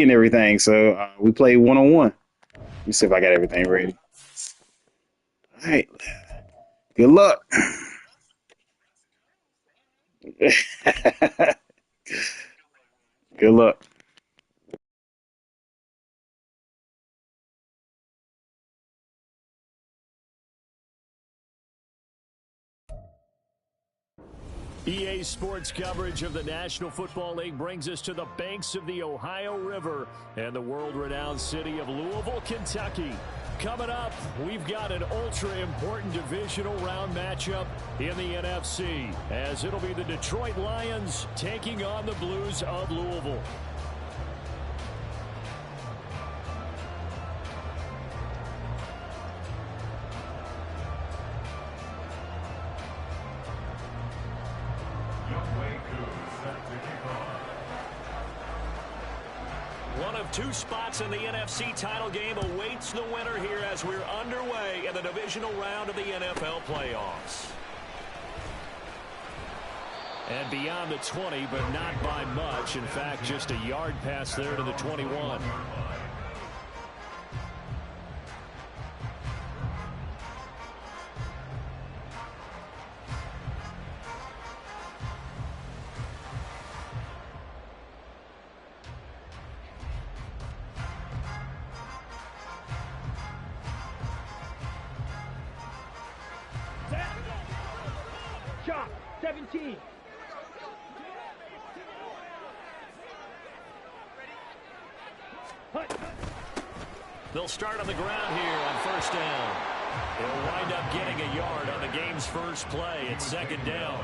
and everything. So we play one-on-one. Let me see if I got everything ready. All right. Good luck. Good luck. EA Sports coverage of the National Football League brings us to the banks of the Ohio River and the world-renowned city of Louisville, Kentucky. Coming up, we've got an ultra-important divisional round matchup in the NFC, as it'll be the Detroit Lions taking on the Blues of Louisville. One of two spots in the NFC title game awaits the winner here as we're underway in the divisional round of the NFL playoffs. And beyond the 20, but not by much. In fact, just a yard pass there to the 21. Shot 17. They'll start on the ground here on first down. They'll wind up getting a yard on the game's first play. It's second down.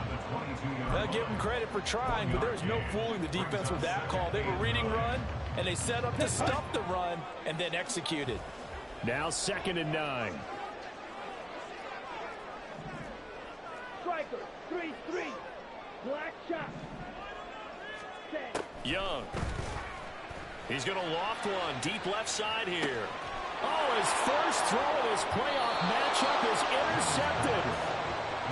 They'll give them credit for trying, but there's no fooling the defense with that call. They were reading run, and they set up to stop the run and then executed. Now second and 9. Striker 3-3. Black shot. Set. Young. He's going to loft one deep left side here. Oh, his first throw of his playoff matchup is intercepted.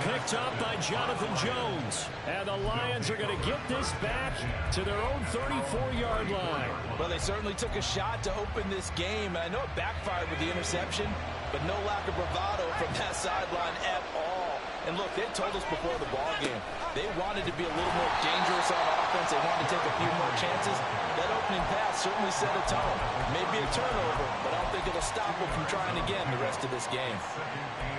Picked up by Jonathan Jones. And the Lions are going to get this back to their own 34-yard line. Well, they certainly took a shot to open this game. I know it backfired with the interception, but no lack of bravado from that sideline at all. And look, they told us before the ball game, they wanted to be a little more dangerous on offense. They wanted to take a few more chances. That opening pass certainly set a tone. Maybe a turnover, but I don't think it'll stop them from trying again the rest of this game.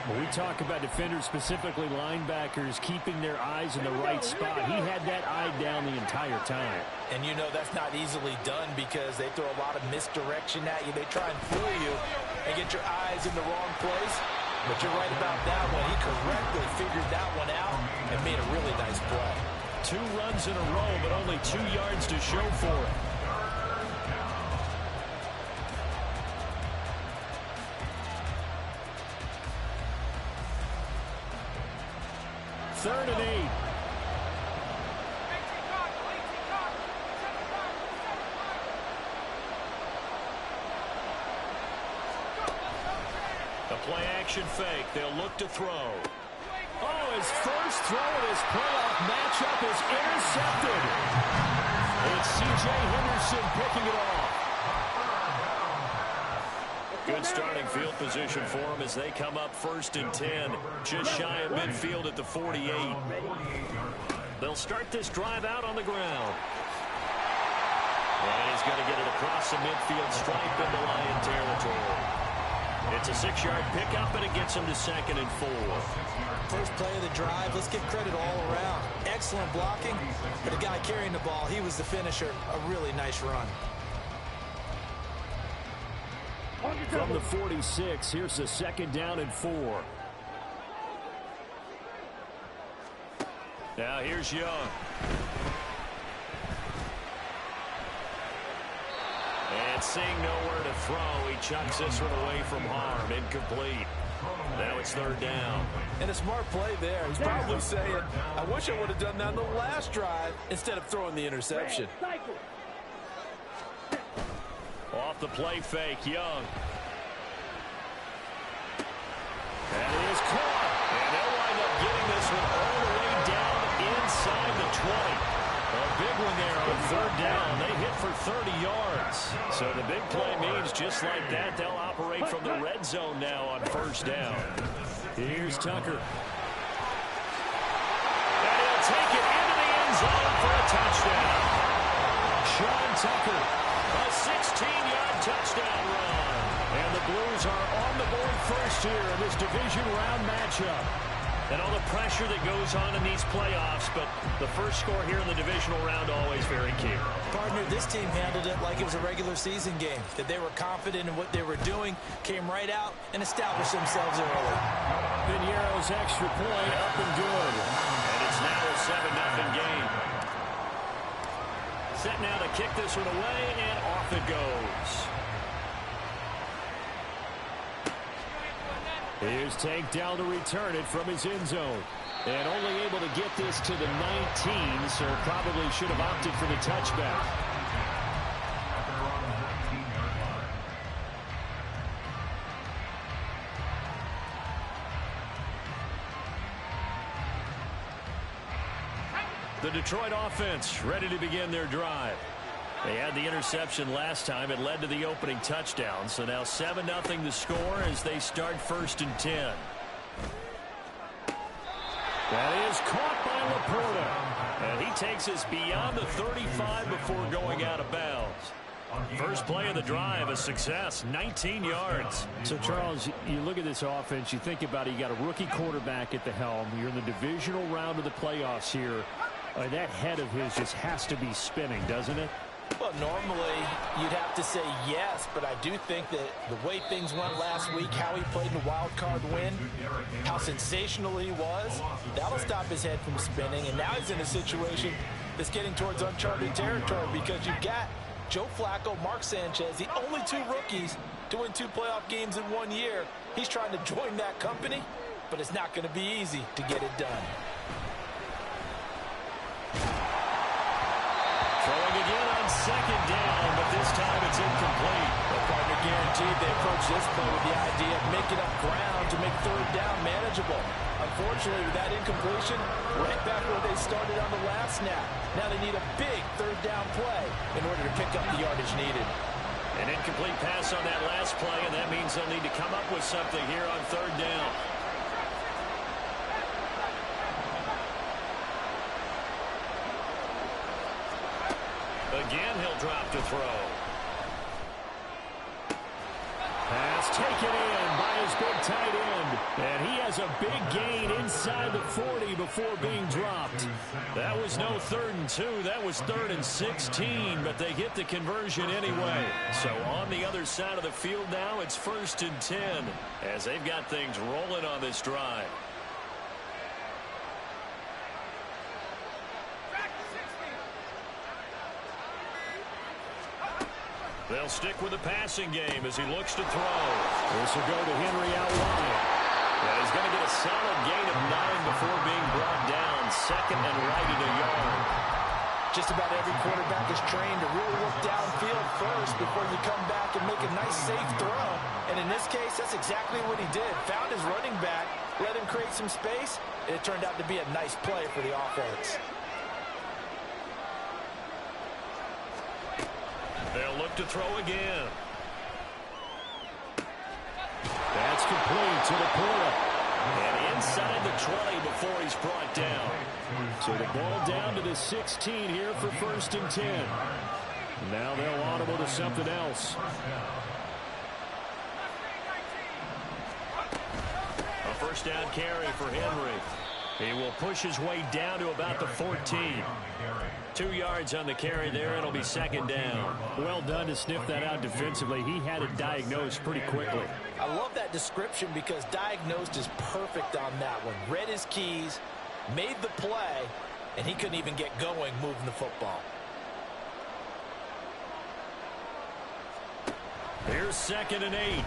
When we talk about defenders, specifically linebackers, keeping their eyes in the right spot, he had that eye down the entire time. And you know that's not easily done because they throw a lot of misdirection at you. They try and fool you and get your eyes in the wrong place. But you're right about that one. He correctly figured that one out and made a really nice play. 2 runs in a row, but only 2 yards to show for it. Third and 8. The play action fake. They'll look to throw. Oh, his first throw of his playoff matchup is intercepted. It's C.J. Henderson picking it off. Good starting field position for them as they come up first and 10. Just shy of midfield at the 48. They'll start this drive out on the ground. And he's going to get it across the midfield stripe into Lion territory. It's a 6-yard pickup, and it gets him to second and 4. First play of the drive, let's give credit all around. Excellent blocking, but the guy carrying the ball, he was the finisher. A really nice run. From the 46, here's the second down and 4. Now here's Young. And seeing nowhere to throw, he chucks this one away from harm. Incomplete. Now it's third down. And a smart play there. He's probably saying, I wish I would have done that on the last drive instead of throwing the interception. Off the play fake, Young. And it is caught. And they'll wind up getting this one all the way down inside the 20. A big one there on third down. They hit for 30 yards. So the big play means just like that, they'll operate from the red zone now on first down. Here's Tucker. And he'll take it into the end zone for a touchdown. Sean Tucker, a 16-yard touchdown run. And the Blues are on the board first here in this division round matchup. And all the pressure that goes on in these playoffs, but the first score here in the divisional round always very key. Partner, this team handled it like it was a regular season game, that they were confident in what they were doing, came right out and established themselves early. Piniero's extra point up and good. And it's now a 7-0 game. Set now to kick this one away, and off it goes. Here's Tank down to return it from his end zone. And only able to get this to the 19, so probably should have opted for the touchback. The Detroit offense ready to begin their drive. They had the interception last time. It led to the opening touchdown. So now 7-0 the score as they start 1st and 10. That is caught by Laporta. And he takes us beyond the 35 before going out of bounds. First play of the drive, a success, 19 yards. So, Charles, you look at this offense, you think about it, you got a rookie quarterback at the helm. You're in the divisional round of the playoffs here. That head of his just has to be spinning, doesn't it? Well, normally you'd have to say yes, but I do think that the way things went last week, how he played in the wild card win, how sensational he was, that'll stop his head from spinning. And now he's in a situation that's getting towards uncharted territory because you've got Joe Flacco, Mark Sanchez, the only 2 rookies to win 2 playoff games in 1 year. He's trying to join that company, but it's not going to be easy to get it done. Throwing again on 2nd down, but this time it's incomplete. The partner guaranteed they approach this play with the idea of making up ground to make 3rd down manageable. Unfortunately, with that incompletion, right back where they started on the last snap. Now they need a big 3rd down play in order to pick up the yardage needed. An incomplete pass on that last play, and that means they'll need to come up with something here on 3rd down. Again, he'll drop to throw. Pass taken in by his big tight end. And he has a big gain inside the 40 before being dropped. That was no 3rd and 2. That was 3rd and 16, but they get the conversion anyway. So on the other side of the field now, it's 1st and 10 as they've got things rolling on this drive. They'll stick with the passing game as he looks to throw. This will go to Henry out wide. And he's going to get a solid gain of 9 before being brought down. 2nd and right at a yard. Just about every quarterback is trained to really look downfield first before you come back and make a nice, safe throw. And in this case, that's exactly what he did. Found his running back, let him create some space, and it turned out to be a nice play for the offense. They'll look to throw again. That's complete to Laporta. And inside the 20 before he's brought down. So the ball down to the 16 here for 1st and 10. Now they'll audible to something else. A 1st down carry for Henry. He will push his way down to about the 14. 2 yards on the carry there. It'll be 2nd down. Well done to sniff that out defensively. He had it diagnosed pretty quickly. I love that description because diagnosed is perfect on that one. Read his keys, made the play, and he couldn't even get going moving the football. Here's 2nd and 8.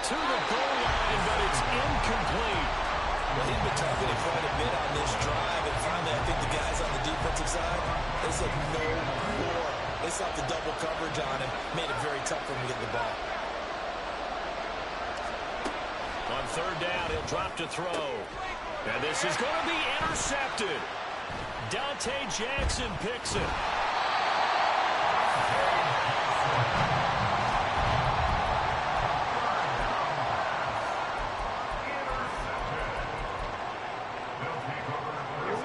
To the goal line, but it's incomplete. Well, he's been targeted quite a bit on this drive, and finally I think the guys on the defensive side, they said no more. They saw the double coverage on him, made it very tough for him to get the ball. On 3rd down, he'll drop to throw. And this is going to be intercepted. Dante Jackson picks it.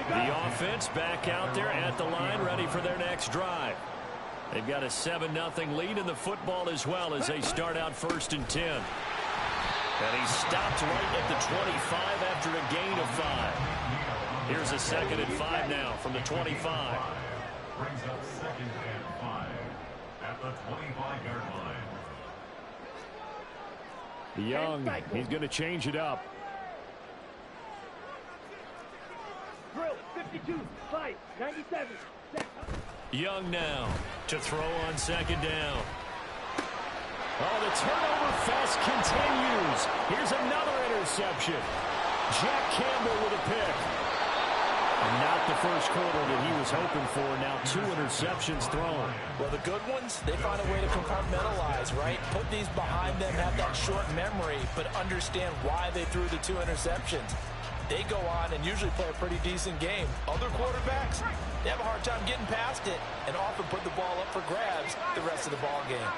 The offense back out there at the line, ready for their next drive. They've got a 7-0 lead in the football as well as they start out 1st and 10. And he stopped right at the 25 after a gain of 5. Here's a 2nd and 5 now from the 25. Brings up 2nd and 5 at the 25-yard line. Young, he's going to change it up. Drill, 52, 5, 97. Set. Young now to throw on 2nd down. Oh, the turnover fest continues. Here's another interception. Jack Campbell with a pick. And not the first quarter that he was hoping for. Now 2 interceptions thrown. Well, the good ones, they find a way to compartmentalize, right? Put these behind them, have that short memory, but understand why they threw the 2 interceptions. They go on and usually play a pretty decent game. Other quarterbacks, they have a hard time getting past it and often put the ball up for grabs the rest of the ball game.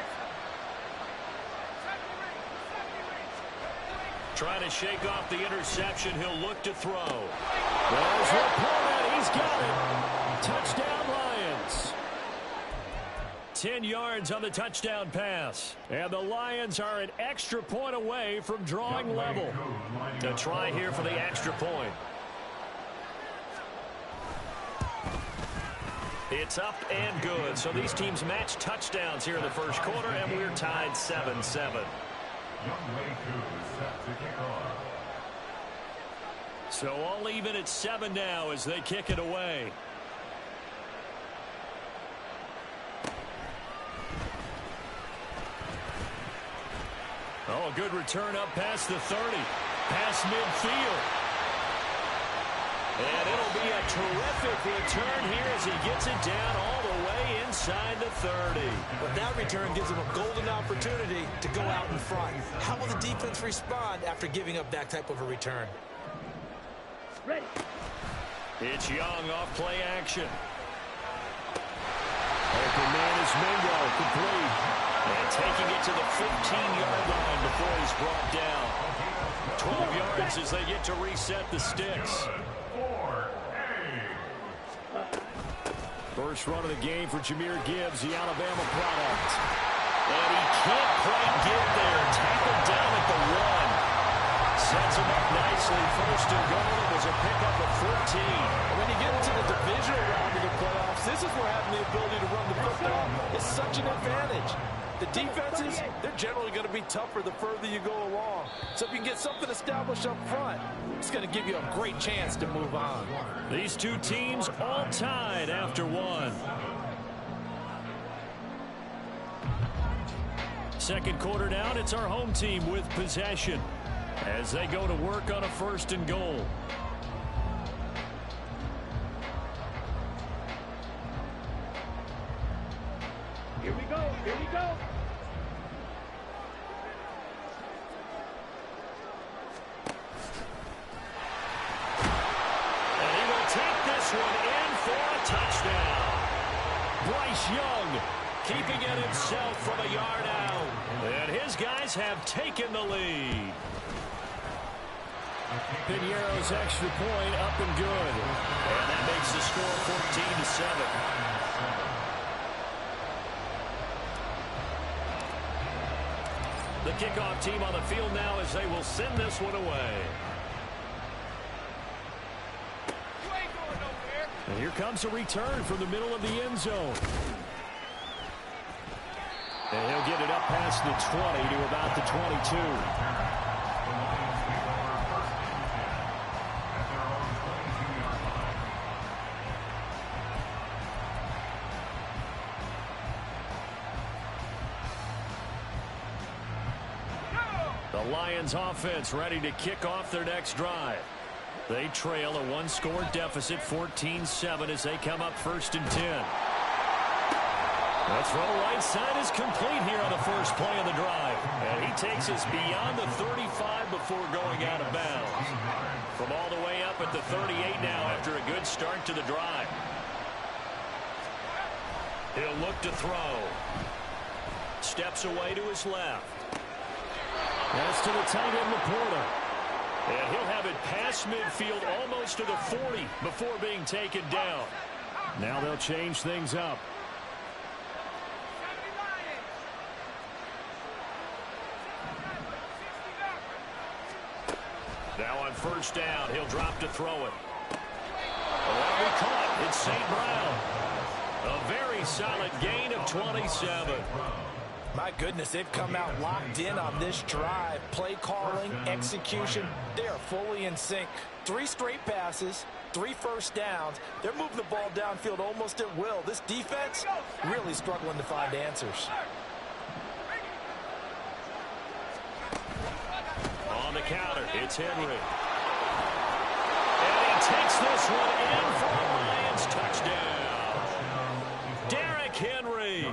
Trying to shake off the interception. He'll look to throw. There's Laporta. He's got it. Touchdown, Lions. 10 yards on the touchdown pass. And the Lions are an extra point away from drawing level. To try here for the extra point. It's up and good. So these teams match touchdowns here in the first quarter, and we're tied 7-7. So all even at 7 now as they kick it away. Oh, a good return up past the 30. Past midfield. And it'll be a terrific return here as he gets it down all the way inside the 30. But that return gives him a golden opportunity to go out in front. How will the defense respond after giving up that type of a return? Ready. It's Young off play action. Open man is Mingo, complete. And taking it to the 15-yard line before he's brought down. 12 yards as they get to reset the sticks. First run of the game for Jahmyr Gibbs, the Alabama product. And he can't quite get there. Tackled down at the 1. Sets him up nicely. 1st and goal. It was a pickup of 14. And when you get into the divisional round of the playoffs, this is where having the ability to run the football is such an advantage. The defenses, they're generally going to be tougher the further you go along. So if you can get something established up front, it's going to give you a great chance to move on. These two teams all tied after 1. Second quarter down, it's our home team with possession as they go to work on a 1st and goal. Here we go. Here we go. And he will take this one in for a touchdown. Bryce Young keeping it himself from a yard out. And his guys have taken the lead. Piñeiro's extra point up and good. And that makes the score 14-7. The kickoff team on the field now as they will send this one away. And here comes a return from the middle of the end zone. And he'll get it up past the 20 to about the 22. The Lions offense ready to kick off their next drive. They trail a 1-score deficit, 14-7, as they come up 1st and 10. The throw right side is complete here on the first play of the drive. And he takes us beyond the 35 before going out of bounds. From all the way up at the 38 now after a good start to the drive. He'll look to throw. Steps away to his left. That's to the tight end, Laporta. And he'll have it past midfield almost to the 40 before being taken down. Now they'll change things up. Now on first down, he'll drop to throw it. Oh, he caught. It's St. Brown. A very solid gain of 27. My goodness, they've come out locked in on this drive. Play calling, execution, they are fully in sync. 3 straight passes, 3 first downs. They're moving the ball downfield almost at will. This defense really struggling to find answers. On the counter, it's Henry. And he takes this one in for a Lions touchdown. Derrick Henry,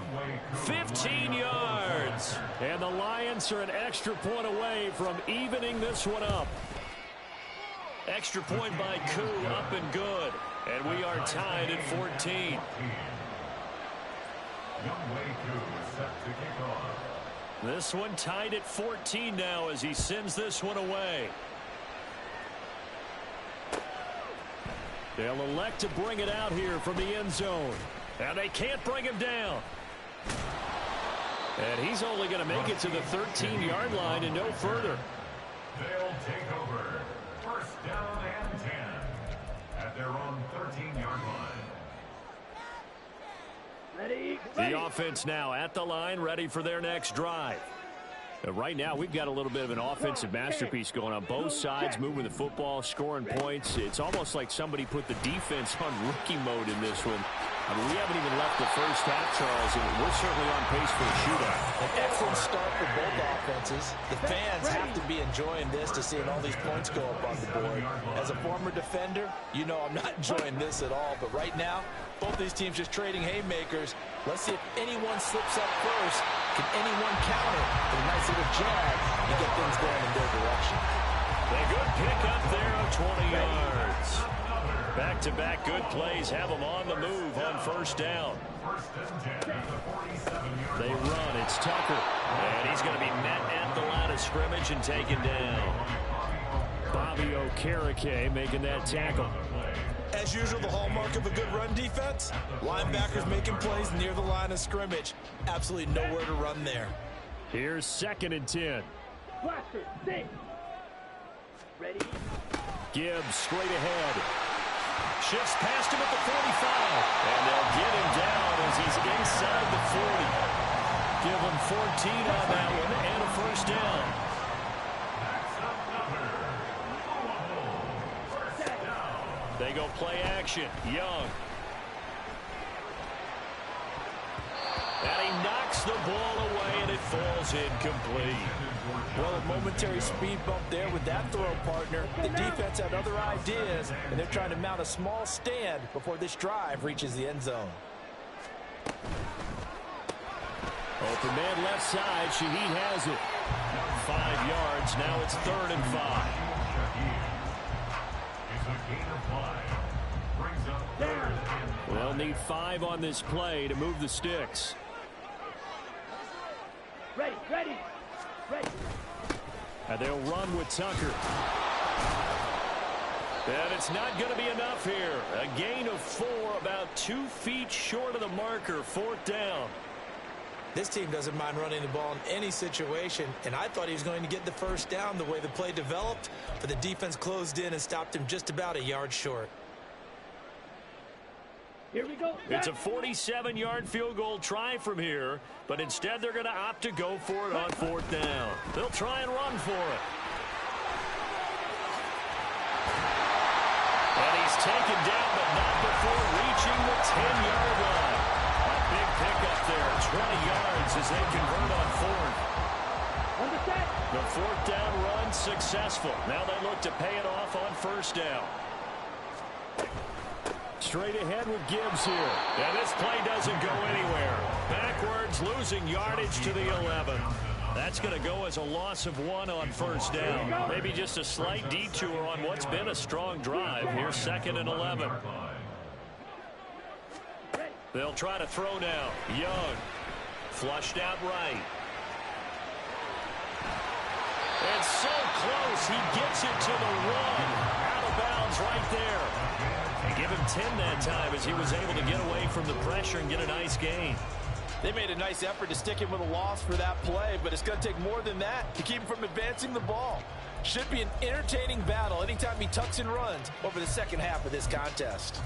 15 yards. And the Lions are an extra point away from evening this one up. Extra point by Koo, up and good. And we are tied at 14. This one tied at 14 now as he sends this one away. They'll elect to bring it out here from the end zone. And they can't bring him down. And he's only going to make it to the 13-yard line and no further. They'll take over. First down and 10 at their own 13-yard line. Ready. The offense now at the line, ready for their next drive. Right now, we've got a little bit of an offensive masterpiece going on. Both sides moving the football, scoring points. It's almost like somebody put the defense on rookie mode in this one. I mean, we haven't even left the first half, Charles, and we're certainly on pace for a shootout. An excellent start for both offenses. The fans have to be enjoying this to seeing all these points go up on the board. As a former defender, you know I'm not enjoying this at all. But right now, both these teams just trading haymakers. Let's see if anyone slips up first. Can anyone counter with a nice little jab and get things going in their direction? A good pick up there of 20 yards. Back-to-back good plays have them on the move on first down. They run. It's Tucker. And he's going to be met at the line of scrimmage and taken down. Bobby Okereke making that tackle. As usual, the hallmark of a good run defense, linebackers making plays near the line of scrimmage. Absolutely nowhere to run there. Here's 2nd and 10. Blaster, six. Ready. Gibbs straight ahead. Shifts past him at the 45. And they'll get him down as he's inside the 40. Give him 14 on that one and a first down. They go play action. Young. And he knocks the ball away, and it falls incomplete. Well, a momentary speed bump there with that throw, partner. The defense had other ideas, and they're trying to mount a small stand before this drive reaches the end zone. Open man left side. Shaheed has it. 5 yards. Now it's 3rd and 5. They'll need 5 on this play to move the sticks. Ready, ready, ready. And they'll run with Tucker. And it's not going to be enough here. A gain of 4, about 2 feet short of the marker. 4th down. This team doesn't mind running the ball in any situation, and I thought he was going to get the first down the way the play developed, but the defense closed in and stopped him just about a yard short. Here we go. It's a 47-yard field goal try from here, but instead they're going to opt to go for it on 4th down. They'll try and run for it. And he's taken down, but not before reaching the 10-yard line. A big pickup there, 20 yards as they convert on 4th. The 4th down run successful. Now they look to pay it off on 1st down. Straight ahead with Gibbs here. And this play doesn't go anywhere. backwards, losing yardage to the 11. That's going to go as a loss of 1 on first down. Maybe just a slight detour on what's been a strong drive. Here's 2nd and 11. They'll try to throw now. Young. Flushed out right. It's so close. He gets it to the 1. Out of bounds right there. And give him 10 that time as he was able to get away from the pressure and get a nice gain. They made a nice effort to stick him with a loss for that play, but it's going to take more than that to keep him from advancing the ball. Should be an entertaining battle anytime he tucks and runs over the second half of this contest.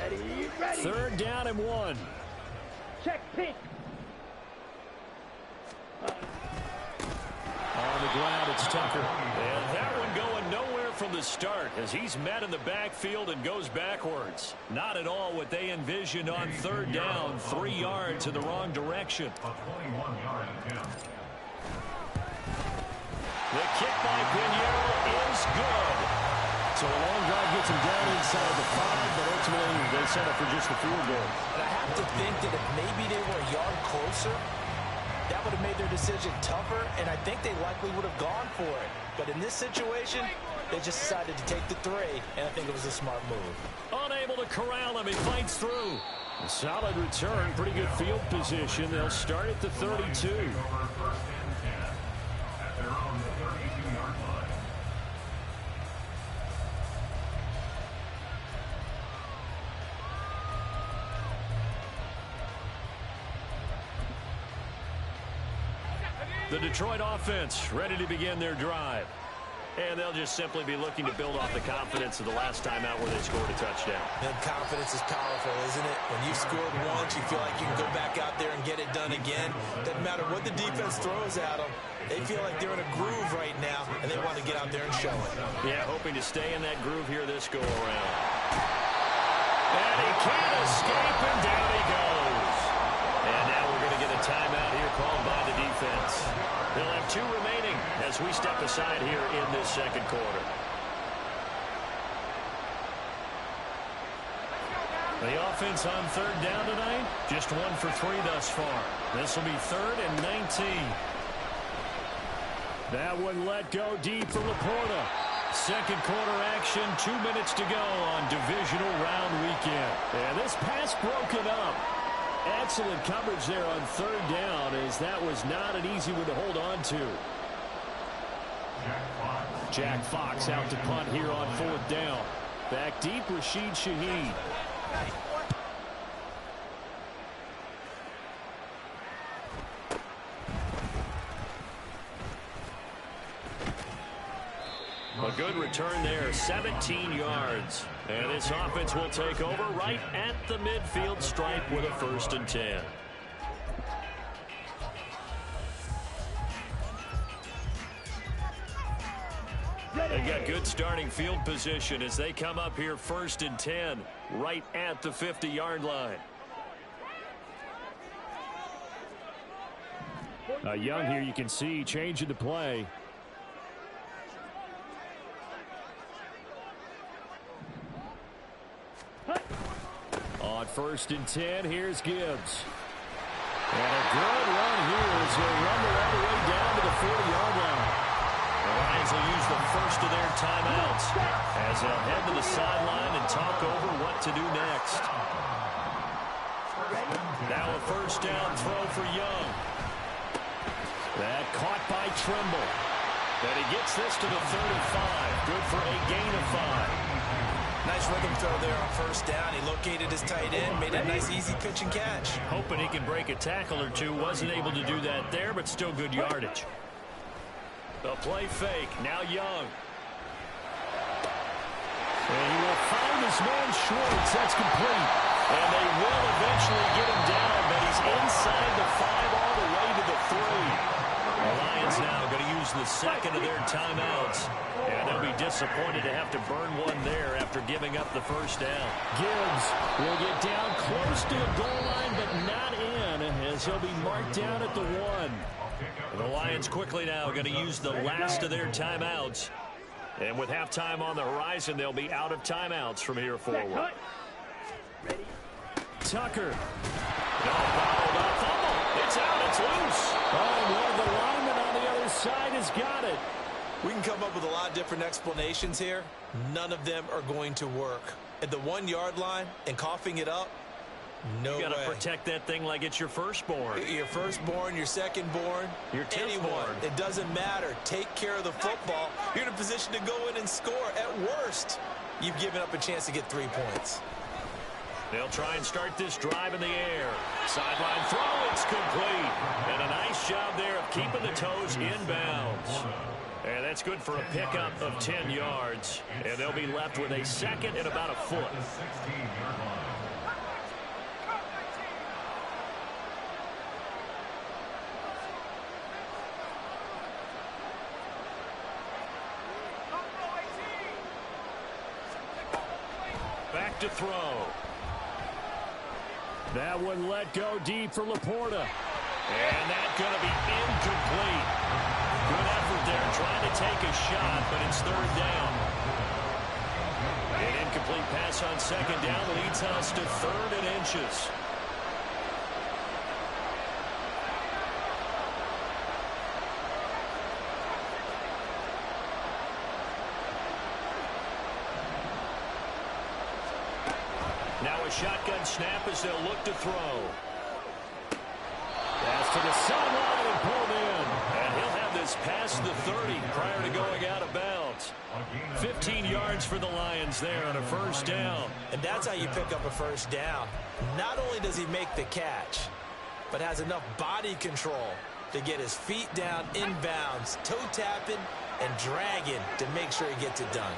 Ready, ready. 3rd down and 1. Check pitch. On the ground, it's Tucker. And that one going nowhere from the start as he's met in the backfield and goes backwards. Not at all what they envisioned on 3rd down. 3 yards in the wrong direction. A 21-yard attempt. The kick by Pinheiro is good. So a long drive gets him down inside the 5, but ultimately they settle for just the field goal. And I have to think that if maybe they were a yard closer, that would have made their decision tougher, and I think they likely would have gone for it. But in this situation, they just decided to take the 3, and I think it was a smart move. Unable to corral him. He fights through. A solid return. Pretty good field position. They'll start at the 32. Over 1st and 10 at their own 32-yard line. The Detroit offense ready to begin their drive. And they'll just simply be looking to build off the confidence of the last time out where they scored a touchdown. And confidence is powerful, isn't it? When you've scored once, you feel like you can go back out there and get it done again. Doesn't matter what the defense throws at them. They feel like they're in a groove right now, and they want to get out there and show it. Yeah, hoping to stay in that groove here this go-around. And he can't escape, and down he goes. And now we're going to get a timeout here called by the defense. They'll have 2 remaining as we step aside here in this 2nd quarter. The offense on 3rd down tonight, just 1 for 3 thus far. This will be 3rd and 19. That one let go deep for Laporta. 2nd quarter action, 2 minutes to go on divisional round weekend. And this pass broken up. Excellent coverage there on 3rd down, as that was not an easy one to hold on to. Jack Fox out to punt here on 4th down. Back deep, Rashid Shaheed. A good return there, 17 yards. And this offense will take over right at the midfield stripe with a 1st and 10. They got good starting field position as they come up here 1st and 10, right at the 50-yard line. Young here, you can see, changing the play. On 1st and 10, here's Gibbs. And a good run here as he'll rumble all the way down to the 40-yard line. The Lions will use the first of their timeouts as they'll head to the sideline and talk over what to do next. Now a 1st down throw for Young. That caught by Trimble. And he gets this to the 35. Good for a gain of 5. Nice rhythm throw there on 1st down. He located his tight end, made a nice easy pitch and catch. Hoping he can break a tackle or two. Wasn't able to do that there, but still good yardage. The play fake. Now Young. And he will find his man Schwartz. That's complete. And they will eventually get him down, but he's inside the 5 all the way to the 3. The Lions now going to use the 2nd of their timeouts. And they'll be disappointed to have to burn one there after giving up the 1st down. Gibbs will get down close to the goal line, but not in, as he'll be marked down at the 1. The Lions quickly now going to use the last of their timeouts. And with halftime on the horizon, they'll be out of timeouts from here forward. Tucker. No, bottled up. Fumble. It's out. It's loose. Oh, and one of the linemen on the other side has got it. We can come up with a lot of different explanations here. None of them are going to work. At the 1 yard line and coughing it up, no way. You got to protect that thing like it's your firstborn. Your firstborn, your secondborn, your anyone. It doesn't matter. Take care of the football. You're in a position to go in and score. At worst, you've given up a chance to get 3 points. They'll try and start this drive in the air. Sideline throw, it's complete. And a nice job there of keeping the toes inbounds. And that's good for a pickup of 10 yards. And they'll be left with a second and about a foot. Back to throw. That one let go deep for Laporta. And that's going to be incomplete. Good effort there trying to take a shot, but it's third down. An incomplete pass on second down leads us to 3rd and inches. Now a shotgun snap as they'll look to throw. Pass to the sideline and pulled in. And he'll have this past the 30 prior to going out of bounds. 15 yards for the Lions there on a first down. And that's how you pick up a first down. Not only does he make the catch, but has enough body control to get his feet down inbounds, toe tapping and dragging to make sure he gets it done.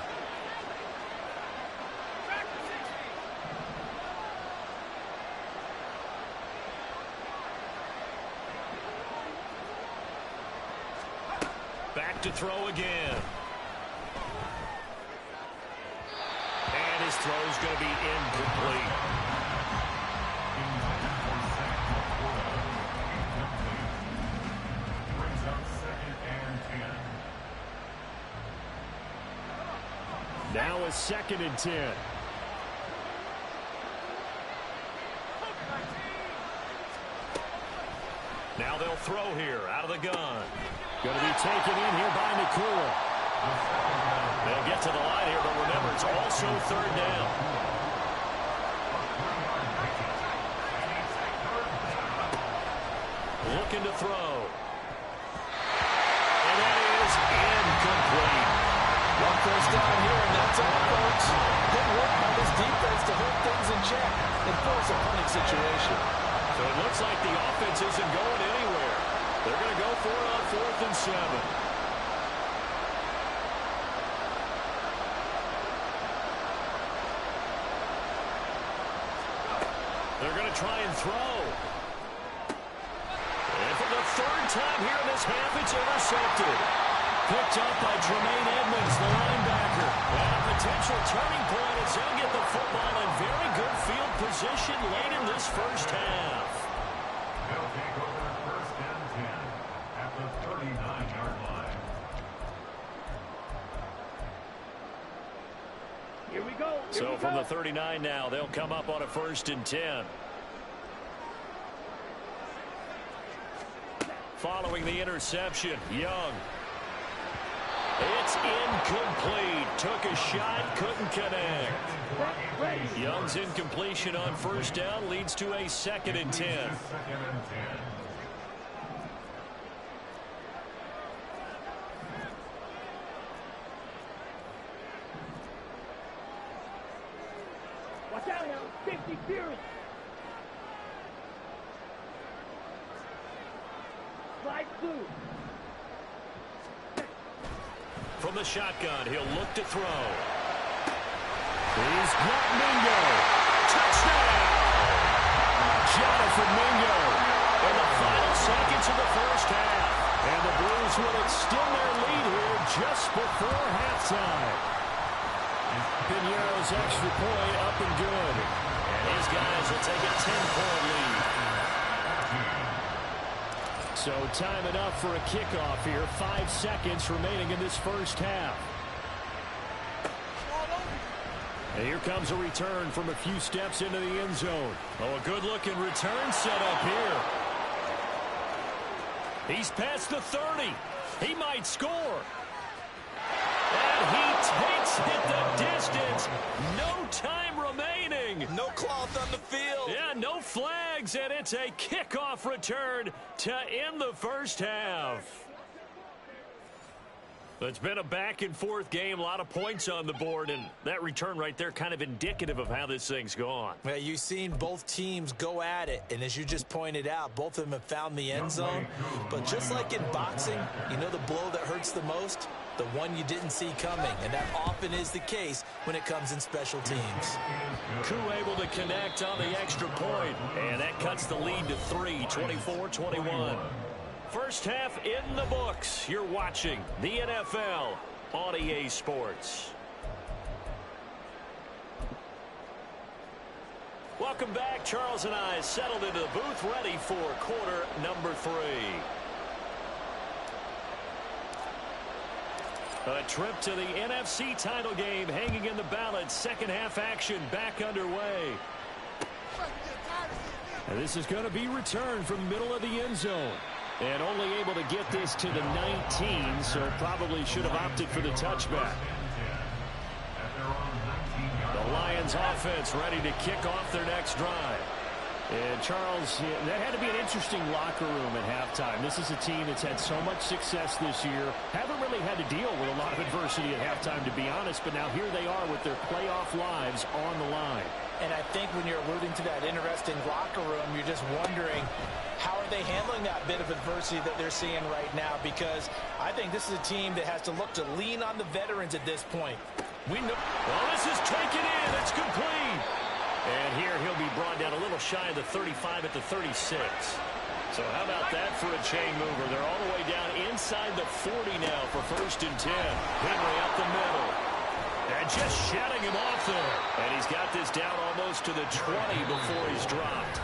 Back to throw again. And his throw's going to be incomplete. Brings up 2nd and 10. Now a 2nd and 10. Now they'll throw here out of the gun. Going to be taken in here by Nakua. They'll get to the line here, but remember, it's also third down. Looking to throw. And that is incomplete. One first down here, and that's all, folks. Good work by this defense to hold things in check and force a punting situation. So it looks like the offense isn't going anywhere. They're going to go for it on 4th and 7. They're going to try and throw. And for the 3rd time here in this half, it's intercepted. Picked up by Tremaine Edmonds, the linebacker. And a potential turning point as they'll get the football in very good field position late in this first half. They'll take over 1st and 10 at the 39-yard line. Here we go. So from the 39 now, they'll come up on a 1st and 10. Following the interception, Young. It's incomplete. Took a shot, couldn't connect. Young's incompletion on 1st down leads to a 2nd and 10. 2nd and 10. Watch out now. 50 Fury. Slide through. From the shotgun, he'll look to throw. He's got Mingo. Touchdown! Jonathan Mingo in the final seconds of the first half. And the Blues will extend their lead here just before halftime. Piñeiro's extra point up and good. And these guys will take a 10-point lead. So time enough for a kickoff here. 5 seconds remaining in this first half. And here comes a return from a few steps into the end zone. Oh, a good-looking return set up here. He's past the 30. He might score. And he takes it the distance. No time remaining. No cloth on the field. Yeah, no flags, and it's a kickoff return to end the first half. It's been a back-and-forth game, a lot of points on the board, and that return right there kind of indicative of how this thing's gone. Well, you've seen both teams go at it, and as you just pointed out, both of them have found the end zone. But just like in boxing, you know the blow that hurts the most? The one you didn't see coming, and that often is the case when it comes in special teams. Koo able to connect on the extra point, and that cuts the lead to 3, 24-21. First half in the books. You're watching the NFL on EA Sports. Welcome back. Charles and I settled into the booth, ready for quarter number 3. A trip to the NFC title game hanging in the balance. Second half action back underway. And this is going to be returned from the middle of the end zone. And only able to get this to the 19, so probably should have opted for the touchback. The Lions offense ready to kick off their next drive. And Charles, that had to be an interesting locker room at halftime. This is a team that's had so much success this year. Haven't really had to deal with a lot of adversity at halftime, to be honest. But now here they are with their playoff lives on the line. And I think when you're alluding to that interesting locker room, you're just wondering, how are they handling that bit of adversity that they're seeing right now? Because I think this is a team that has to look to lean on the veterans at this point. We know. Well, this is taken in. It's complete. And here he'll be brought down a little shy of the 35 at the 36. So how about that for a chain mover? They're all the way down inside the 40 now for 1st and 10. Henry up the middle. And just shutting him off there. And he's got this down almost to the 20 before he's dropped.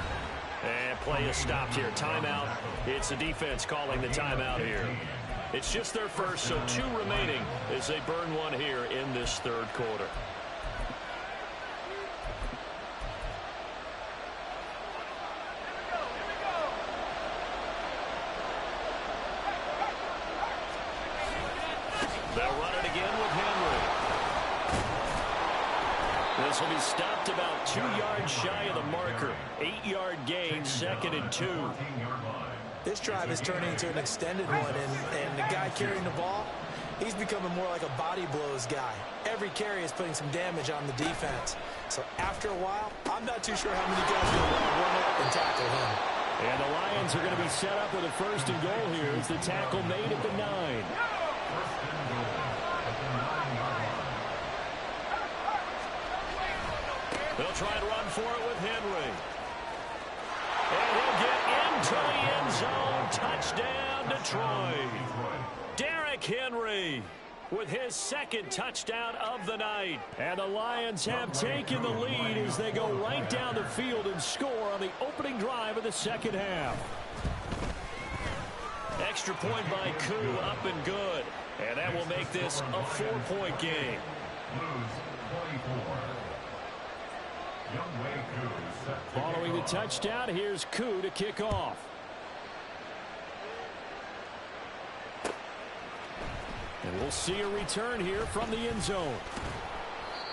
And play is stopped here. Timeout. It's the defense calling the timeout here. It's just their first, so 2 remaining as they burn one here in this third quarter. They'll run it again with Henry. This will be stopped about 2 yards shy of the marker. 8-yard gain, 2nd and 2. This drive is turning into an extended one, and the guy carrying the ball, he's becoming more like a body blows guy. Every carry is putting some damage on the defense. So after a while, I'm not too sure how many guys are going to want to run up and tackle him. And the Lions are going to be set up with a 1st and goal here as the tackle made at the 9. They'll try and run for it with Henry. And he'll get into the end zone. Touchdown, Detroit. Derrick Henry with his 2nd touchdown of the night. And the Lions have taken the lead as they go right down the field and score on the opening drive of the second half. Extra point by Koo, up and good. And that will make this a 4-point game. Following the touchdown, here's Koo to kick off. And we'll see a return here from the end zone.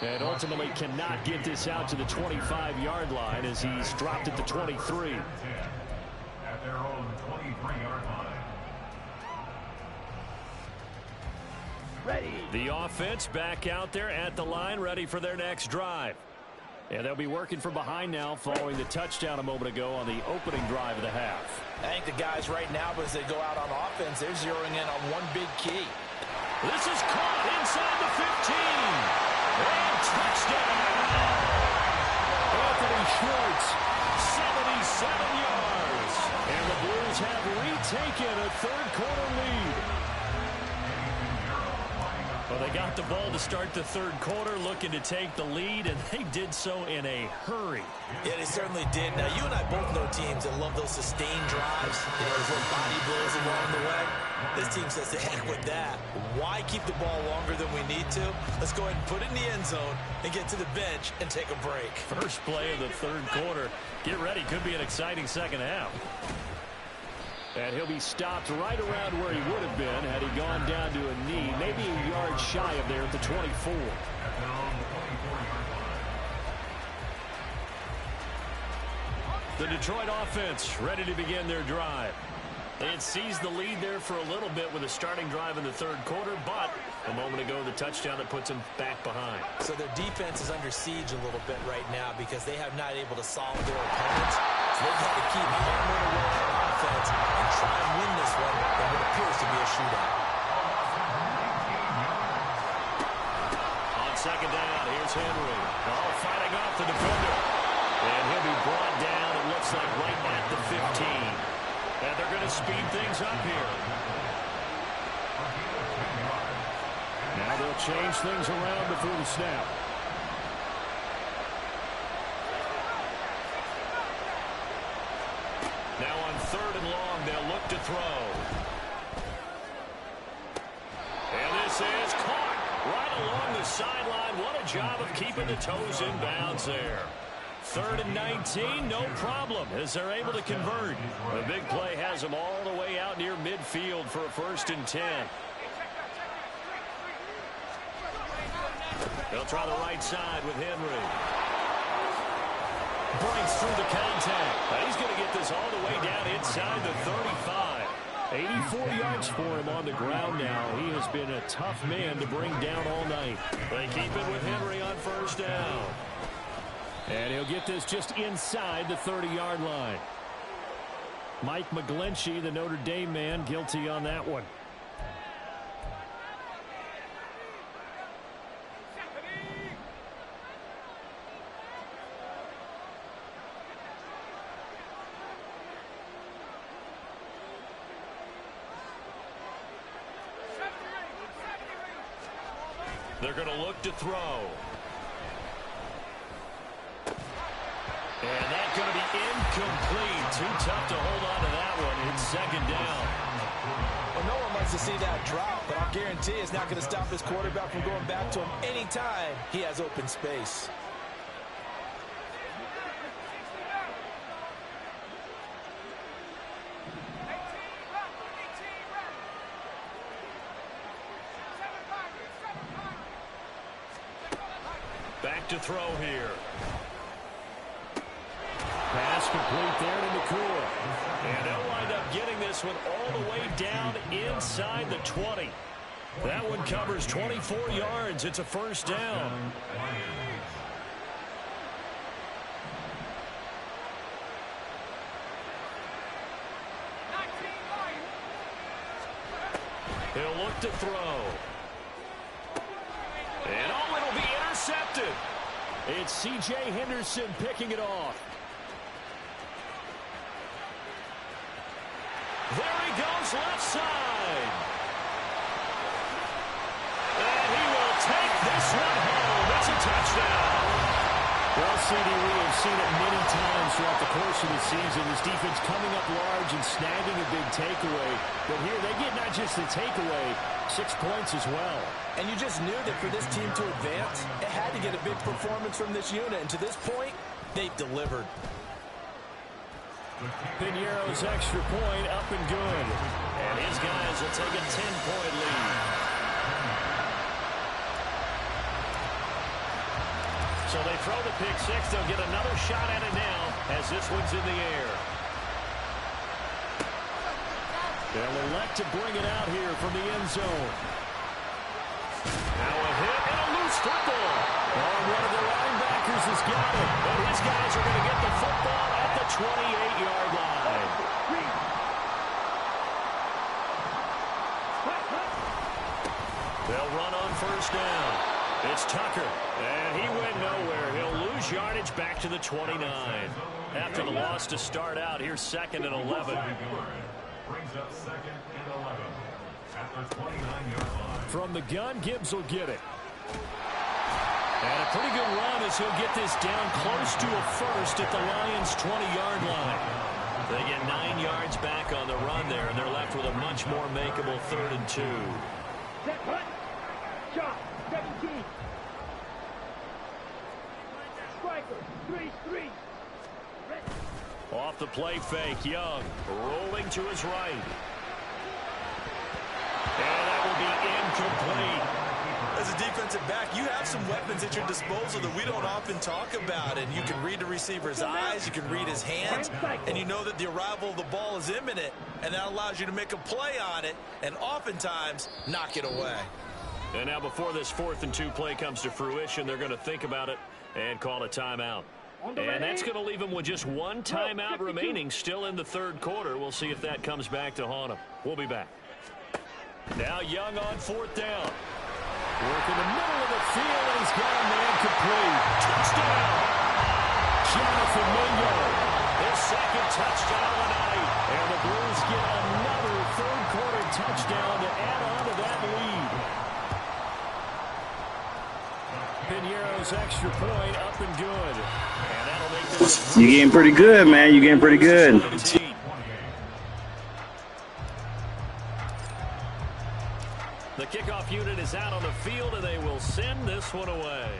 And ultimately cannot get this out to the 25-yard line as he's dropped at the 23. At their own 23-yard line. Ready. The offense back out there at the line, ready for their next drive. And they'll be working from behind now following the touchdown a moment ago on the opening drive of the half. I think the guys right now, as they go out on offense, they're zeroing in on one big key. This is caught inside the 15. And touchdown. Anthony Schwartz, 77 yards. And the Blues have retaken a third quarter lead. Well, they got the ball to start the third quarter, looking to take the lead, and they did so in a hurry. Yeah, they certainly did. Now, you and I both know teams that love those sustained drives. You know, those little body blows along the way. This team says, the heck with that. Why keep the ball longer than we need to? Let's go ahead and put it in the end zone and get to the bench and take a break. First play of the third quarter. Get ready. Could be an exciting second half. And he'll be stopped right around where he would have been had he gone down to a knee, maybe a yard shy of there at the 24. The Detroit offense ready to begin their drive. It seized the lead there for a little bit with a starting drive in the third quarter, but a moment ago the touchdown that puts them back behind. So their defense is under siege a little bit right now because they have not able to solve their opponents. So they've had to keep hammering away on offense and try and win this one in what appears to be a shootout. On second down, here's Henry. Oh, fighting off the defender. And he'll be brought down, it looks like, right at the 15. And they're going to speed things up here. Now they'll change things around before the snap. Now on third and long, they'll look to throw. And this is caught right along the sideline. What a job of keeping the toes in bounds there. Third and 19, no problem, as they're able to convert. The big play has them all the way out near midfield for a 1st and 10. They'll try the right side with Henry. Breaks through the contact. He's going to get this all the way down inside the 35. 84 yards for him on the ground now. He has been a tough man to bring down all night. They keep it with Henry on 1st down. And he'll get this just inside the 30-yard line. Mike McGlinchey, the Notre Dame man, guilty on that one. They're going to look to throw. And that's going to be incomplete. Too tough to hold on to that one. It's second down. Well, no one likes to see that drop, but I'll guarantee it's not going to stop his quarterback from going back to him anytime he has open space. Back to throw here. Pass complete there to McCool. And they'll wind up getting this one all the way down inside the 20. That one covers 24 yards. It's a 1st down. He'll look to throw. And oh, it'll be intercepted. It's C.J. Henderson picking it off. There he goes, left side. And he will take this one home. It's a touchdown. Well, CD, we have seen it many times throughout the course of the season. This defense coming up large and snagging a big takeaway. But here they get not just the takeaway, 6 points as well. And you just knew that for this team to advance, it had to get a big performance from this unit. And to this point, they've delivered. Piñeiro's extra point up and good. And his guys will take a 10-point lead. So they throw the pick six. They'll get another shot at it now as this one's in the air. They'll elect to bring it out here from the end zone. Now a hit and a loose football. Oh, one of the linebackers has got it. And his guys are going to get the football at the 28-yard line. They'll run on 1st down. It's Tucker, and he went nowhere. He'll lose yardage back to the 29. After the loss to start out, here's 2nd and 11. Brings up 2nd and 11. at the 29-yard line. From the gun, Gibbs will get it. And a pretty good run as he'll get this down close to a first at the Lions' 20-yard line. They get 9 yards back on the run there, and they're left with a much more makeable 3rd and 2. Set punt. Shot. 17. Striker. 3-3. Off the play fake, Young rolling to his right. And that will be incomplete. As a defensive back, you have some weapons at your disposal that we don't often talk about. And you can read the receiver's eyes, you can read his hands, and you know that the arrival of the ball is imminent. And that allows you to make a play on it and oftentimes knock it away. And now before this 4th and 2 play comes to fruition, they're going to think about it and call a timeout. And that's going to leave them with just one timeout remaining still in the 3rd quarter. We'll see if that comes back to haunt them. We'll be back. Now Young on 4th down. Work in the middle of the field, and he's got a man complete. Touchdown! Jonathan Mingo, his 2nd touchdown of the night. And the Blues get another 3rd quarter touchdown to add on to that lead. Piñeiro's extra point up and good. And that'll make this You're getting pretty good, man. You're getting pretty good. 17. The kickoff unit is out on the field, and they will send this one away.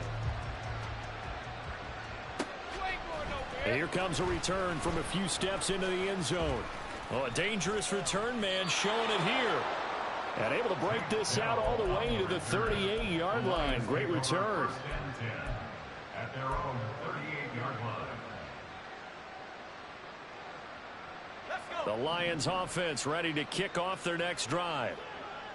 And here comes a return from a few steps into the end zone. Oh, a dangerous return man showing it here. And able to break this out all the way to the 38-yard line. Great return. At their own 38-yard line. The Lions offense ready to kick off their next drive.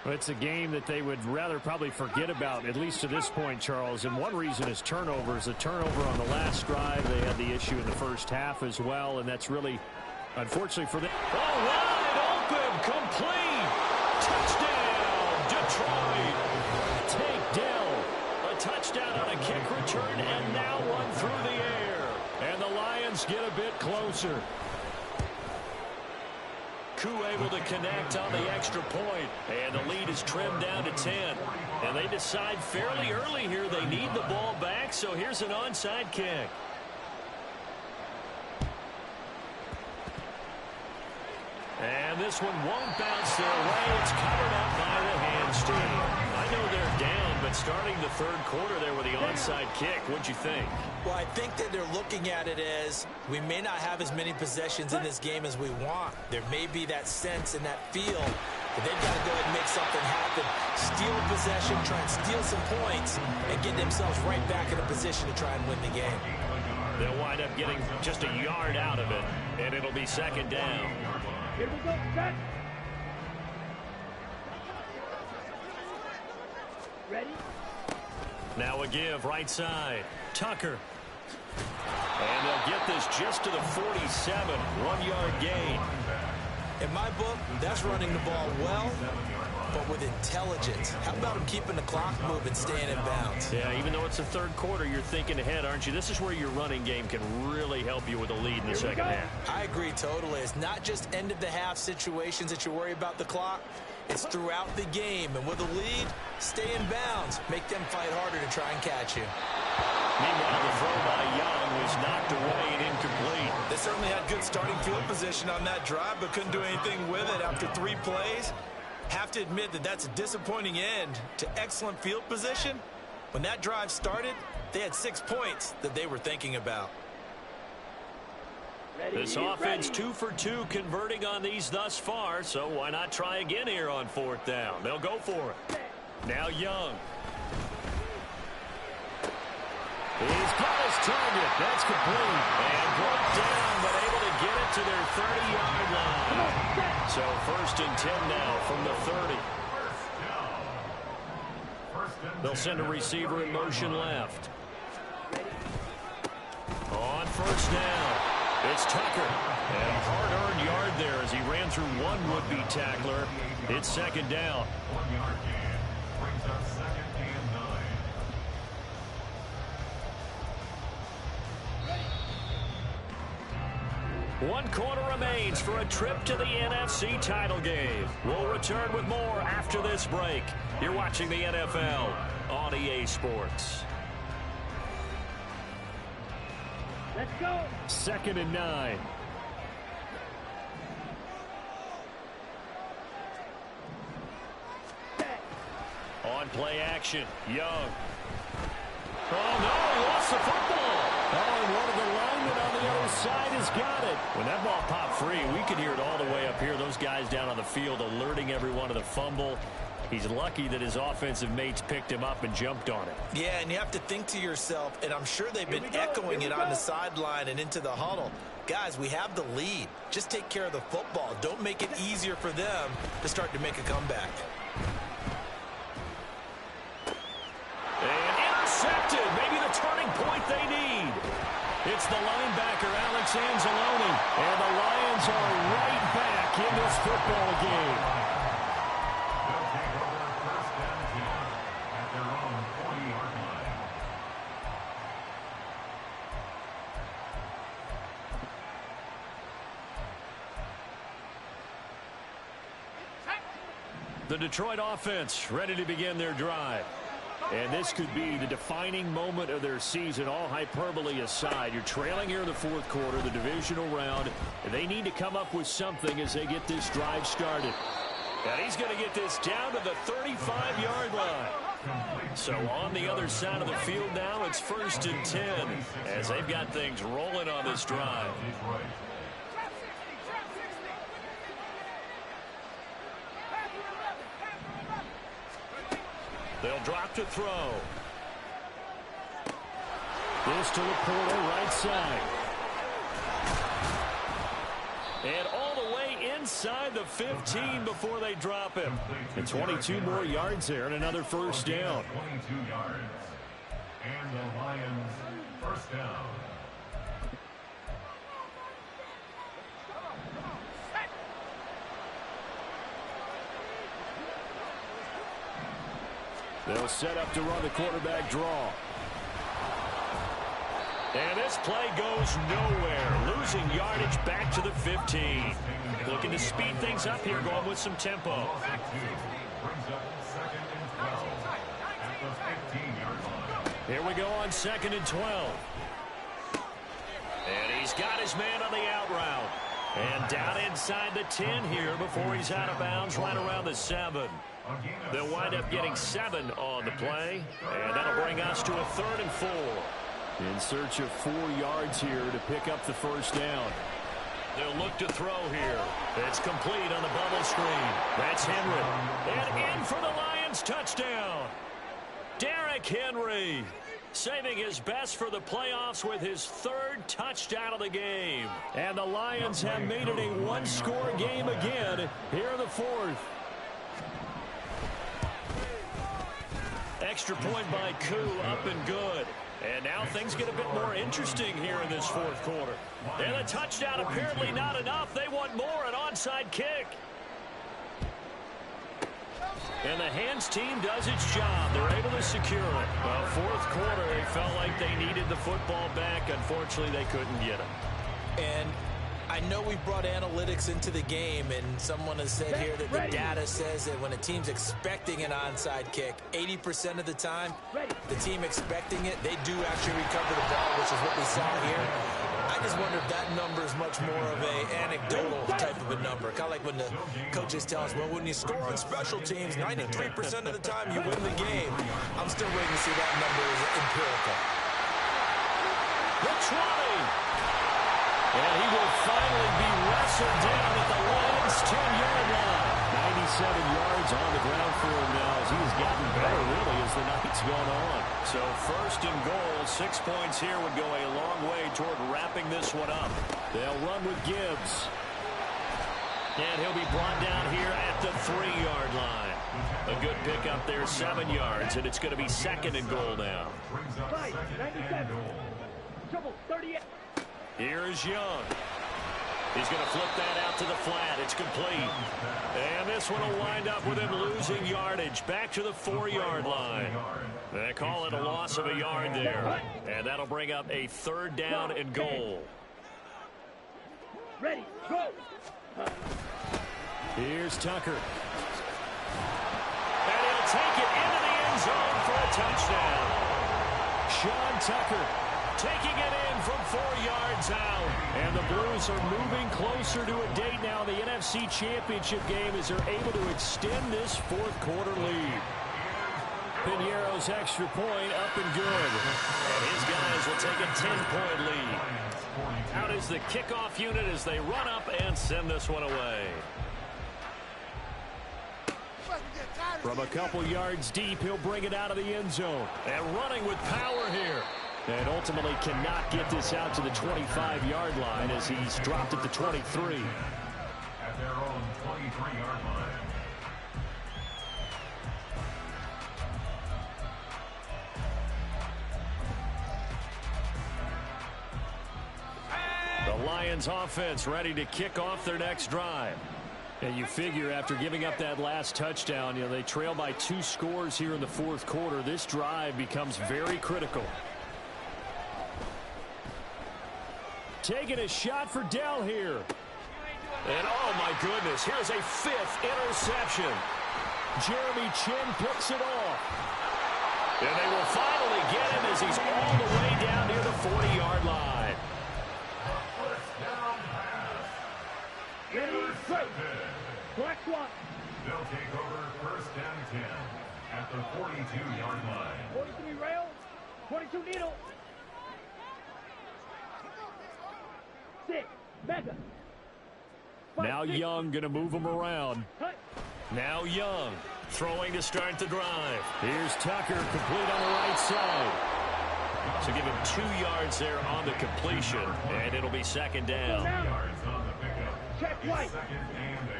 It's a game that they would rather probably forget about, at least to this point, Charles. And one reason is turnovers. A turnover on the last drive. They had the issue in the first half as well, and that's really, unfortunately for them. Oh, wide open, complete. Touchdown, Detroit. Tank Dell. A touchdown on a kick return, and now one through the air. And the Lions get a bit closer. Koo able to connect on the extra point, and the lead is trimmed down to 10. And they decide fairly early here they need the ball back, so here's an onside kick. And this one won't bounce their way. It's covered up by the hands team. I know they're down, but starting the 3rd quarter there with the onside kick, what'd you think? Well, I think that they're looking at it as we may not have as many possessions in this game as we want. There may be that sense and that feel that they've got to go ahead and make something happen. Steal a possession, try and steal some points, and get themselves right back in a position to try and win the game. They'll wind up getting just a yard out of it, and it'll be 2nd down. Here we go. Set. Ready? Now a give right side. Tucker. And they'll get this just to the 47. 1-yard gain. In my book, that's running the ball well, but with intelligence. How about him keeping the clock moving, staying in bounds? Yeah, even though it's the 3rd quarter, you're thinking ahead, aren't you? This is where your running game can really help you with a lead in the 2nd half. I agree totally. It's not just end-of-the-half situations that you worry about the clock. It's throughout the game. And with a lead, stay in bounds. Make them fight harder to try and catch you. Meanwhile, the throw by Young was knocked away and incomplete. They certainly had good starting field position on that drive, but couldn't do anything with it after 3 plays. Have to admit that that's a disappointing end to excellent field position. When that drive started, they had 6 points that they were thinking about. This offense 2 for 2 converting on these thus far, so why not try again here on 4th down? They'll go for it. Now Young. He's got his target. That's complete. And brought down, but able to get it to their 30-yard line. So 1st and 10 now from the 30. They'll send a receiver in motion left. On 1st down, it's Tucker. And a hard-earned yard there as he ran through one would-be tackler. It's 2nd down. 1-yard gain brings up 2nd and 9. One quarter remains for a trip to the NFC title game. We'll return with more after this break. You're watching the NFL on EA Sports. Let's go. 2nd and 9. On play action, Young. Oh, no, he lost the football. Oh, and one of the linemen on the other side has got it. When that ball popped free, we could hear it all the way up here. Those guys down on the field alerting everyone of the fumble. He's lucky that his offensive mates picked him up and jumped on it. Yeah, and you have to think to yourself, and I'm sure they've been echoing it on the sideline and into the huddle. Guys, we have the lead. Just take care of the football. Don't make it easier for them to start to make a comeback. And intercepted. Maybe the turning point they need. It's the linebacker, Alex Anzalone. And the Lions are right back in this football game. They'll take over 1st and 10 at their own 40-yard line. The Detroit offense ready to begin their drive. And this could be the defining moment of their season, all hyperbole aside. You're trailing here in the 4th quarter, the divisional round. And they need to come up with something as they get this drive started. And he's going to get this down to the 35-yard line. So on the other side of the field now, it's 1st and 10 as they've got things rolling on this drive. They'll drop to throw. This to Laporta, right side. And all the way inside the 15 before they drop him. And 22 more yards there and another 1st down. 22 yards. And the Lions 1st down. They'll set up to run the quarterback draw. And this play goes nowhere. Losing yardage back to the 15. Looking to speed things up here, going with some tempo. Brings up 2nd and 12 at the 15-yard line. Here we go on 2nd and 12. And he's got his man on the out route. And down inside the 10 here before he's out of bounds right around the 7. They'll wind up getting 7 on the play. And that'll bring us to a 3rd and 4. In search of 4 yards here to pick up the 1st down. They'll look to throw here. It's complete on the bubble screen. That's Henry. And in for the Lions touchdown. Derrick Henry saving his best for the playoffs with his 3rd touchdown of the game. And the Lions have made it a one-score game again here in the 4th. Extra point by Koo, up and good. And now things get a bit more interesting here in this 4th quarter. And a touchdown apparently not enough. They want more, an onside kick. And the hands team does its job. They're able to secure it. Well, 4th quarter, they felt like they needed the football back. Unfortunately, they couldn't get it. And I know we brought analytics into the game, and someone has said here that the data says that when a team's expecting an onside kick, 80% of the time, the team expecting it, they do actually recover the ball, which is what we saw here. I just wonder if that number is much more of an anecdotal type of a number. Kind of like when the coaches tell us, well, when you score on special teams, 93% of the time you win the game. I'm still waiting to see that number is empirical. The 20. And he will finally be wrestled down at the Lions' 10-yard line. 97 yards on the ground for him now as he has gotten better, really, as the night's gone on. So 1st and goal, 6 points here would go a long way toward wrapping this one up. They'll run with Gibbs. And he'll be brought down here at the 3-yard line. A good pickup there, 7 yards, and it's going to be 2nd and goal now. 97. Trouble, 38. Here's Young. He's going to flip that out to the flat. It's complete. And this one will wind up with him losing yardage back to the 4-yard line. They call it a loss of a yard there. And that'll bring up a 3rd down and goal. Ready, go. Here's Tucker. And he'll take it into the end zone for a touchdown. Sean Tucker taking it in from 4 yards out. And the Blues are moving closer to a date now in the NFC Championship game as they're able to extend this fourth quarter lead. Piñeiro's extra point up and good. And his guys will take a 10-point lead. Out is the kickoff unit as they run up and send this one away. From a couple yards deep, he'll bring it out of the end zone. And running with power here. And ultimately cannot get this out to the 25-yard line as he's dropped at the 23. At their own 23-yard line. The Lions offense ready to kick off their next drive. And you figure after giving up that last touchdown, they trail by 2 scores here in the fourth quarter. This drive becomes very critical. Taking a shot for Dell here. And oh my goodness, here's a 5th interception. Jeremy Chin picks it off. And they will finally get him as he's all the way down near the 40-yard line. Black one. They'll take over first and 10 at the 42-yard line. 43 rail, 22 needle. 6, mega. Now Young going to move him around. Now Young throwing to start the drive. Here's Tucker, complete on the right side. So give him 2 yards there on the completion, and it'll be second down. Yards on the pickup. Check right. Second and 8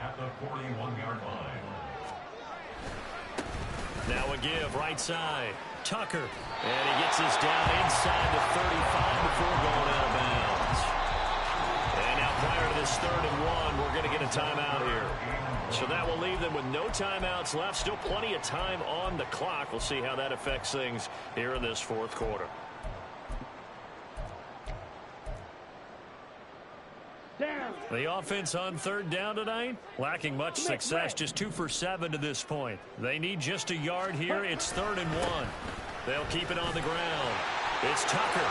at the 41-yard line. Now a give, right side. Tucker, and he gets this down inside the 35 before going out of bounds. And now prior to this 3rd and 1, we're going to get a timeout here. So that will leave them with no timeouts left. Still plenty of time on the clock. We'll see how that affects things here in this fourth quarter. Down. The offense on 3rd down tonight, lacking much success, just 2 for 7 to this point. They need just a yard here. It's 3rd and 1. They'll keep it on the ground. It's Tucker.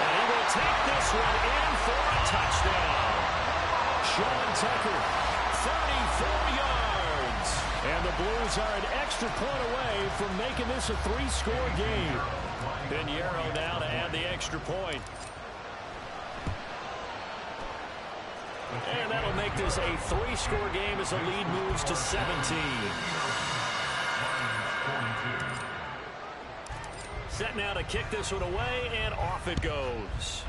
And he will take this one in for a touchdown. Sean Tucker, 34 yards. And the Blues are an extra point away from making this a 3-score game. Piñeiro now to add the extra point. And that'll make this a 3-score game as the lead moves to 17. Set now to kick this one away, and off it goes.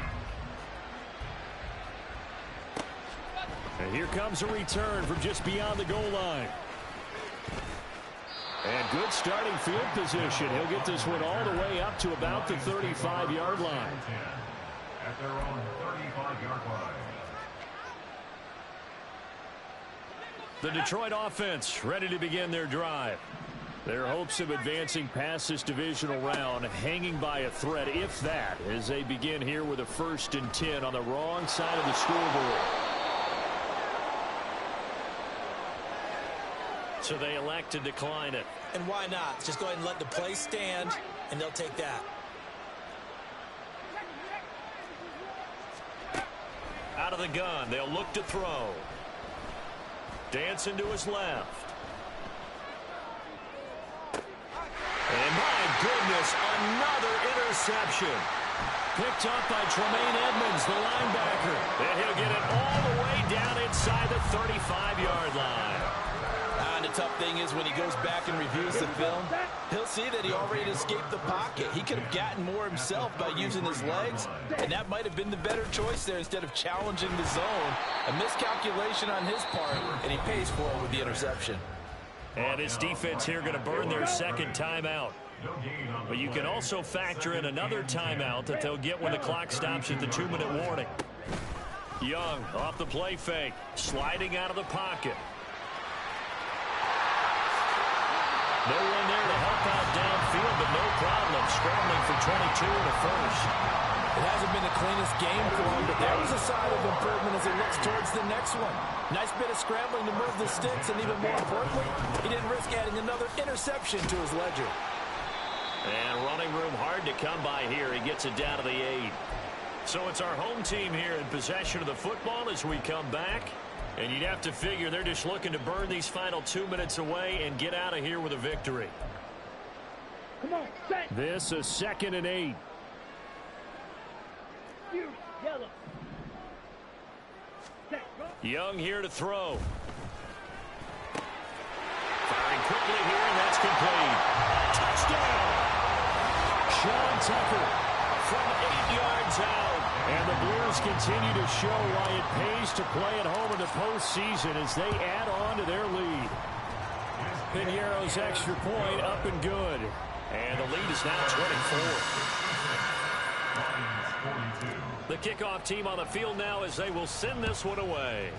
And here comes a return from just beyond the goal line. And good starting field position. He'll get this one all the way up to about the 35-yard line. At their own 35-yard line. The Detroit offense ready to begin their drive. Their hopes of advancing past this divisional round hanging by a thread, if that, as they begin here with a 1st and 10 on the wrong side of the scoreboard. So they elect to decline it. And why not? Just go ahead and let the play stand, and they'll take that. Out of the gun, they'll look to throw. Dancing to his left. And my goodness, another interception. Picked up by Tremaine Edmonds, the linebacker. And he'll get it all the way down inside the 35-yard line. And the tough thing is when he goes back and reviews the film, he'll see that he already escaped the pocket. He could have gotten more himself by using his legs, and that might have been the better choice there instead of challenging the zone. A miscalculation on his part, and he pays for it with the interception. And his defense here going to burn their 2nd timeout. But you can also factor in another timeout that they'll get when the clock stops at the 2-minute warning. Young off the play fake, sliding out of the pocket. No one there to help out downfield, but no problem scrambling for 22 and a 1st. It hasn't been the cleanest game for him, but there was a sign of improvement as he looks towards the next one. Nice bit of scrambling to move the sticks, and even more importantly, he didn't risk adding another interception to his ledger. And running room hard to come by here. He gets it down to the 8. So it's our home team here in possession of the football as we come back. And you'd have to figure they're just looking to burn these final 2 minutes away and get out of here with a victory. Come on, set. This is 2nd and 8. You, yellow. Set, go. Young here to throw. Firing quickly here, and that's complete. Touchdown! Sean Tucker from 8 yards out. And the Blues continue to show why it pays to play at home in the postseason as they add on to their lead. Piñeiro's extra point up and good. And the lead is now 24. The kickoff team on the field now as they will send this one away.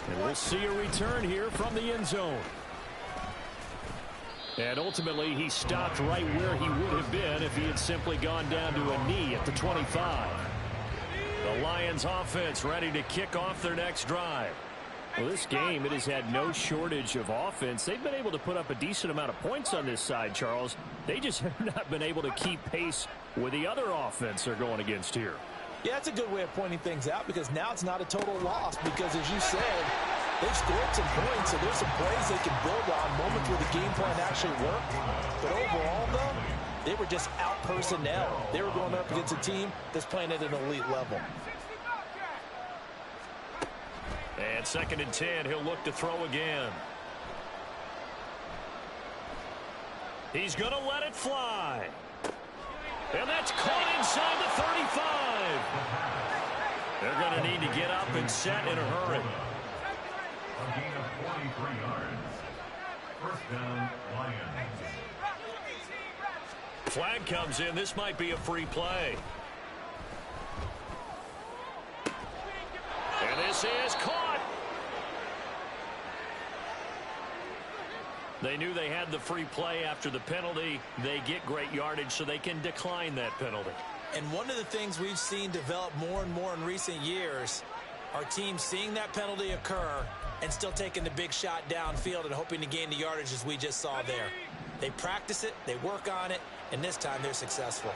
And we'll see a return here from the end zone. And ultimately, he stopped right where he would have been if he had simply gone down to a knee at the 25. The Lions offense ready to kick off their next drive. Well, this game, it has had no shortage of offense. They've been able to put up a decent amount of points on this side, Charles. They just have not been able to keep pace with the other offense they're going against here. Yeah, that's a good way of pointing things out because now it's not a total loss because, as you said, they've scored some points, so there's some plays they can build on, moments where the game plan actually worked. But overall, though, they were just out personnel. They were going up against a team that's playing at an elite level. And 2nd and 10, he'll look to throw again. He's going to let it fly. And that's caught inside the 35. They're going to need to get up and set in a hurry. A gain of 43 yards. First down, Lions. Flag comes in. This might be a free play. And this is caught. They knew they had the free play after the penalty. They get great yardage, so they can decline that penalty. And one of the things we've seen develop more and more in recent years are teams seeing that penalty occur and still taking the big shot downfield and hoping to gain the yardage as we just saw there. They practice it, they work on it, and this time they're successful.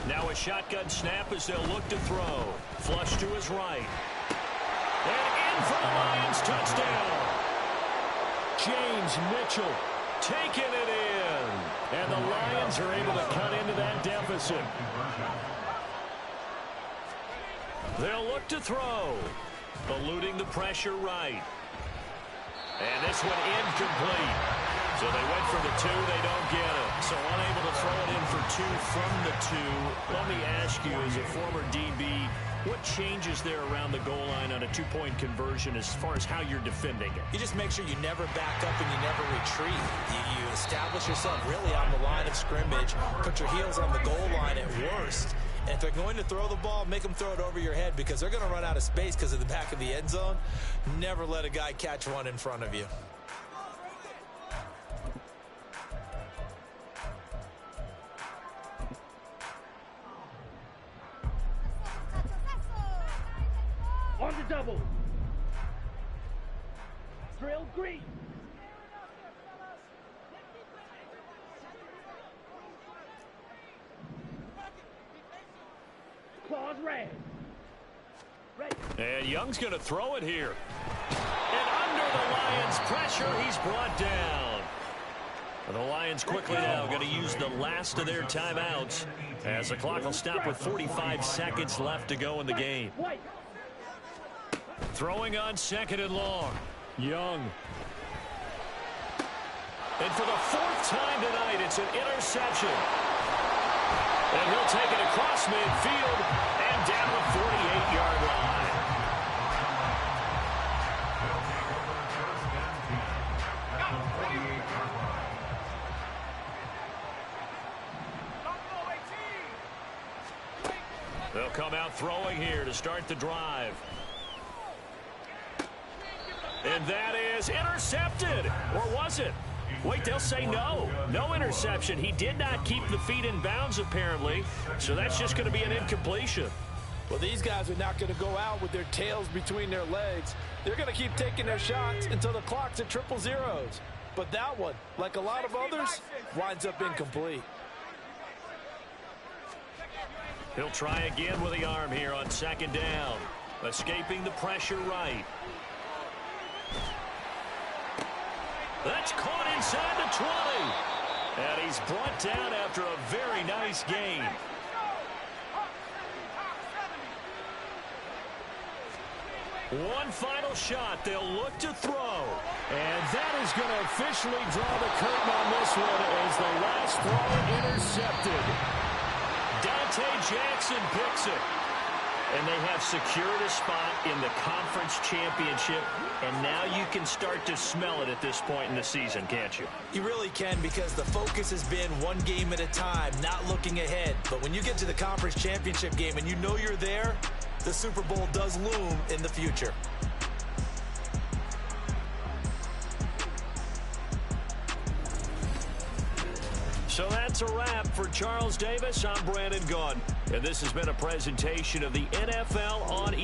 Now a shotgun snap as they'll look to throw. Flush to his right. And in for the Lions, touchdown. James Mitchell taking it in. And the Lions are able to cut into that deficit. They'll look to throw. Eluding the pressure right. And this one incomplete. So they went for the 2, they don't get it. So unable to throw it in for 2 from the 2. Let me ask you, as a former DB, what changes there around the goal line on a 2-point conversion as far as how you're defending it? You just make sure you never back up and you never retreat. You establish yourself really on the line of scrimmage, put your heels on the goal line at worst. And if they're going to throw the ball, make them throw it over your head because they're going to run out of space because of the back of the end zone. Never let a guy catch one in front of you. On the double. Drill green. Claws red. Ready. And Young's going to throw it here. And under the Lions' pressure, he's brought down. And the Lions quickly now going to use the last of their timeouts as the clock will stop with 45 seconds left to go in the game. Throwing on 2nd and long. Young. And for the 4th time tonight, it's an interception. And he'll take it across midfield and down the 48-yard line. They'll come out throwing here to start the drive. And that is intercepted. Or was it? Wait, they'll say no. No interception. He did not keep the feet in bounds, apparently. So that's just going to be an incompletion. Well, these guys are not going to go out with their tails between their legs. They're going to keep taking their shots until the clock's at 000. But that one, like a lot of others, winds up incomplete. He'll try again with the arm here on second down. Escaping the pressure right. That's caught inside the 20. And he's brought down after a very nice gain. One final shot. They'll look to throw. And that is going to officially draw the curtain on this one as the last throw intercepted. Dante Jackson picks it. And they have secured a spot in the conference championship. And now you can start to smell it at this point in the season, can't you? You really can, because the focus has been one game at a time, not looking ahead. But when you get to the conference championship game and you know you're there, the Super Bowl does loom in the future. So that's a wrap for Charles Davis. I'm Brandon Gaudin, and this has been a presentation of the NFL on